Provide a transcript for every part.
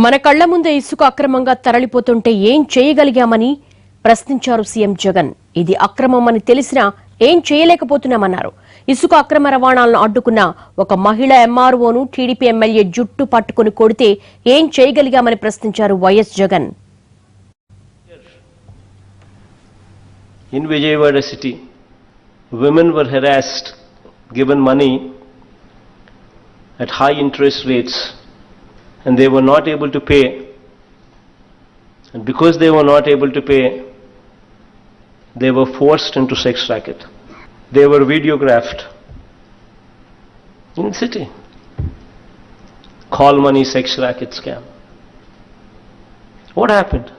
మన కళ్ల ముందే ఇసుక అక్రమంగా తరలిపోతుంటే ఏం చేయగలిగామని ప్రశ్నించారు సీఎం జగన్. ఇది అక్రమమని తెలిసినా ఏం చేయలేకపోతున్నామన్నారు. ఇసుక అక్రమ రవాణాలను అడ్డుకున్న ఒక మహిళా ఎంఆర్ఓను టీడీపీ ఎమ్మెల్యే జుట్టు పట్టుకుని కొడితే ఏం చేయగలిగామని ప్రశ్నించారు YS Jagan. In Vijayawada city, women were harassed, given money at high interest rates, and they were not able to pay. And because they were not able to pay, they were forced into sex racket. They were videographed in the city. Call money sex racket scam. What happened?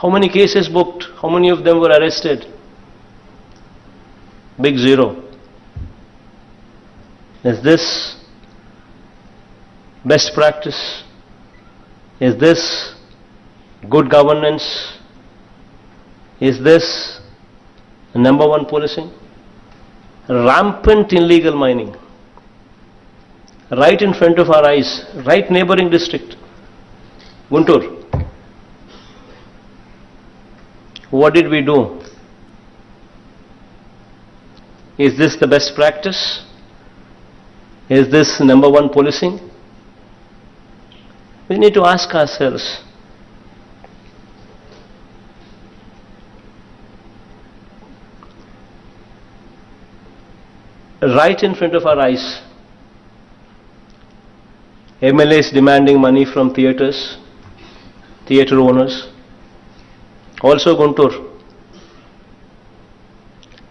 How many cases booked? How many of them were arrested? Big zero. Is this best practice? Is this good governance? Is this number one policing? Rampant illegal mining. Right in front of our eyes, right neighboring district, Guntur. What did we do? Is this the best practice? Is this number one policing? We need to ask ourselves. Right in front of our eyes, MLAs demanding money from theatres, theatre owners. Also Guntur,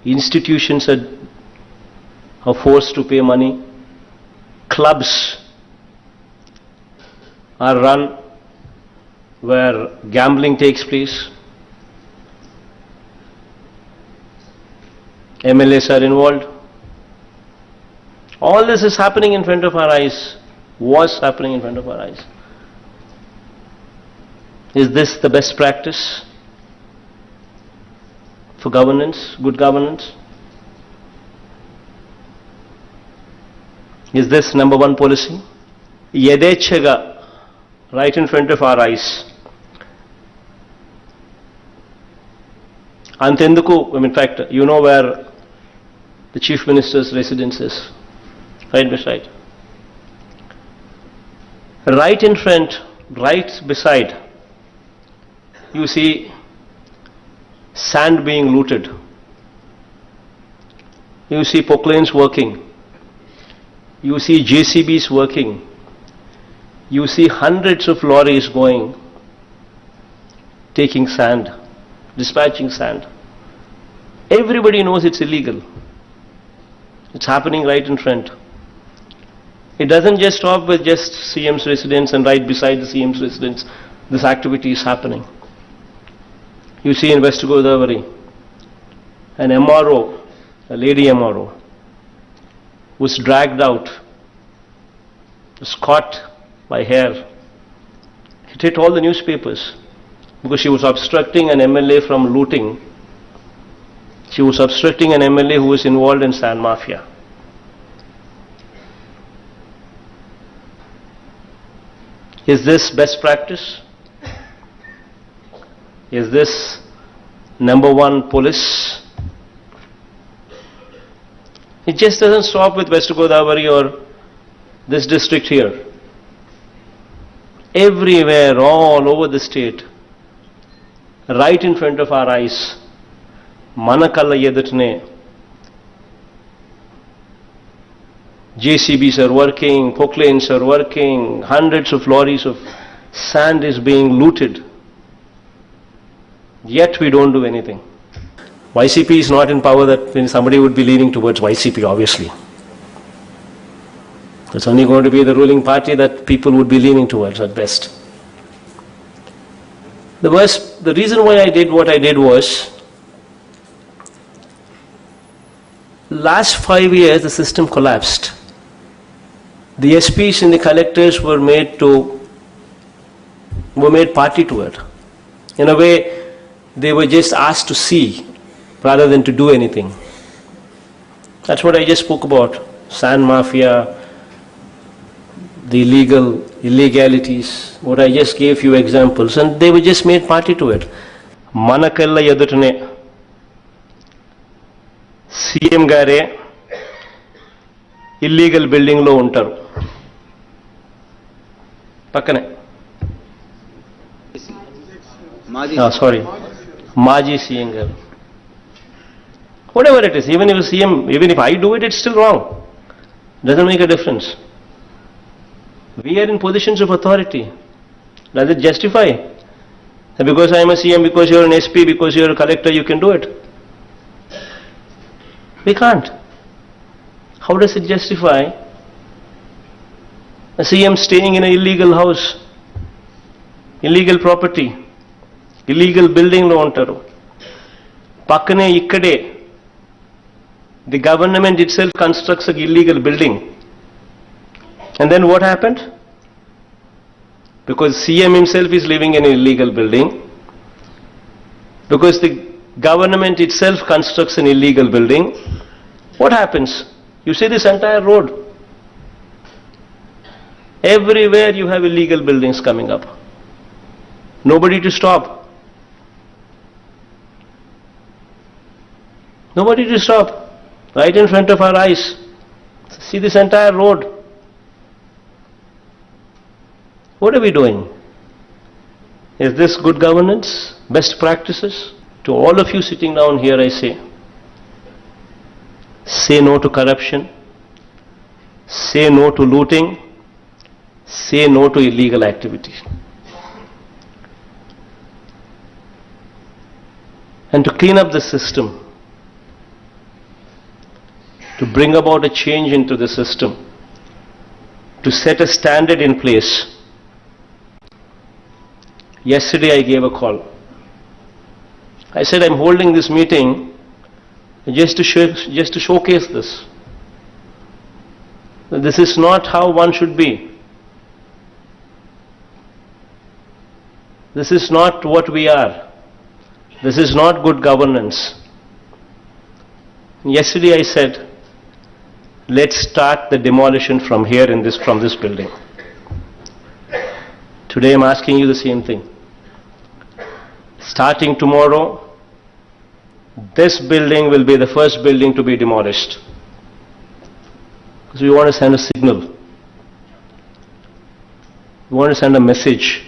institutions are forced to pay money. Clubs are run where gambling takes place. MLAs are involved. All this is happening in front of our eyes, was happening in front of our eyes. Is this the best practice for governance, good governance? Is this number one policy? Yedechega, right in front of our eyes. Antenduku, in fact, you know where the Chief Minister's residence is, right beside. Right in front, right beside, you see sand being looted. You see poclanes working. You see JCBs working. You see hundreds of lorries going, taking sand, dispatching sand. Everybody knows it's illegal. It's happening right in front. It doesn't just stop with just CM's residence and right beside the CM's residence. This activity is happening. You see in West Godavari, an MRO, a lady MRO, was dragged out, was caught by hair. It hit all the newspapers because she was obstructing an MLA from looting. She was obstructing an MLA who was involved in sand mafia. Is this best practice? Is this number one police? It just doesn't stop with West Godavari or this district here. Everywhere, all over the state, right in front of our eyes, Manakalla Yedutne, JCBs are working, poclanes are working, hundreds of lorries of sand is being looted. Yet we don't do anything. YCP is not in power that somebody would be leaning towards YCP, obviously. It's only going to be the ruling party that people would be leaning towards at best. The reason why I did what I did was, last 5 years the system collapsed. The SPs and the collectors were made party to it. In a way, they were just asked to see rather than to do anything. That's what I just spoke about. Sand mafia, the illegalities, what I just gave few examples, and they were just made party to it. Manakalla edutane CM gare illegal building lo untaru pakkane Maji CM garu. Whatever it is, even if I do it, it's still wrong. Doesn't make a difference. We are in positions of authority. Does it justify? Because I am a CM, because you are an SP, because you are a collector, you can do it. We can't. How does it justify a CM staying in an illegal house, illegal property, illegal building lo untaru? Pakkane ikkade the government itself constructs an illegal building. And then what happened? Because CM himself is living in an illegal building, because the government itself constructs an illegal building, what happens? You see this entire road. Everywhere you have illegal buildings coming up. Nobody to stop. Nobody to stop. Right in front of our eyes. See this entire road. What are we doing? Is this good governance? Best practices? To all of you sitting down here, I say no to corruption, say no to looting, say no to illegal activity. And to clean up the system, to bring about a change into the system, to set a standard in place. Yesterday I gave a call. I said I'm holding this meeting just to showcase this. This is not how one should be. This is not what we are. This is not good governance. Yesterday I said, let's start the demolition from here from this building. Today I'm asking you the same thing. Starting tomorrow, this building will be the first building to be demolished. Because we want to send a signal. We want to send a message.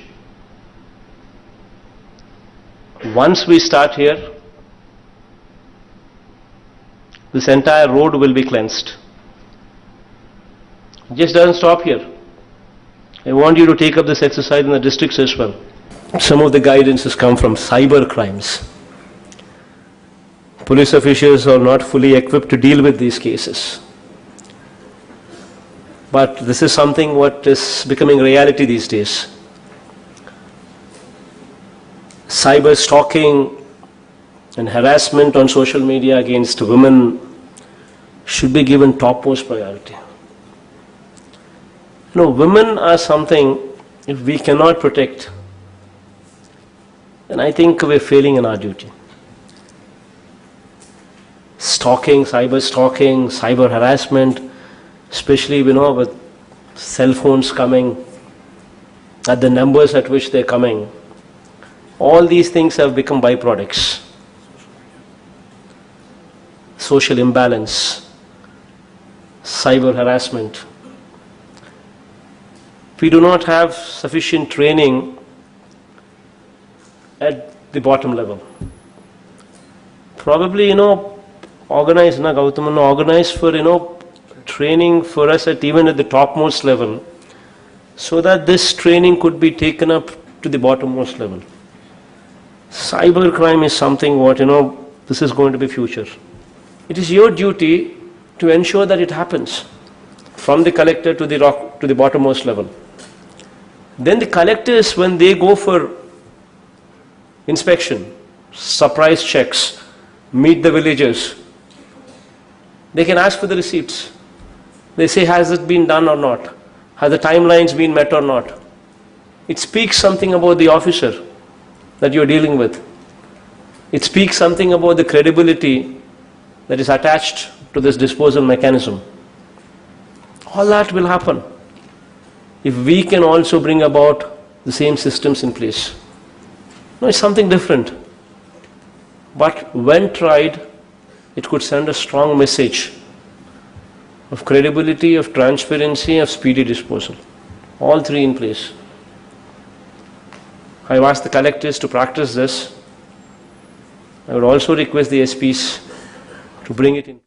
Once we start here, this entire road will be cleansed. It just doesn't stop here. I want you to take up this exercise in the districts as well. Some of the guidance has come from cyber crimes. Police officials are not fully equipped to deal with these cases. But this is something what is becoming reality these days. Cyber stalking and harassment on social media against women should be given topmost priority. No, women are something, if we cannot protect, then I think we're failing in our duty. Stalking, cyber harassment, especially with cell phones coming, at the numbers at which they're coming, all these things have become byproducts. Social imbalance, cyber harassment. We do not have sufficient training at the bottom level. Probably, organize for, training for us even at the topmost level, so that this training could be taken up to the bottommost level. Cyber crime is something this is going to be future. It is your duty to ensure that it happens from the collector to the bottommost level. Then the collectors, when they go for inspection, surprise checks, meet the villagers, they can ask for the receipts. They say, has it been done or not? Have the timelines been met or not? It speaks something about the officer that you're dealing with. It speaks something about the credibility that is attached to this disposal mechanism. All that will happen. if we can also bring about the same systems in place. No, it's something different. But when tried, it could send a strong message of credibility, of transparency, of speedy disposal. All three in place. I've asked the collectors to practice this. I would also request the SPs to bring it in.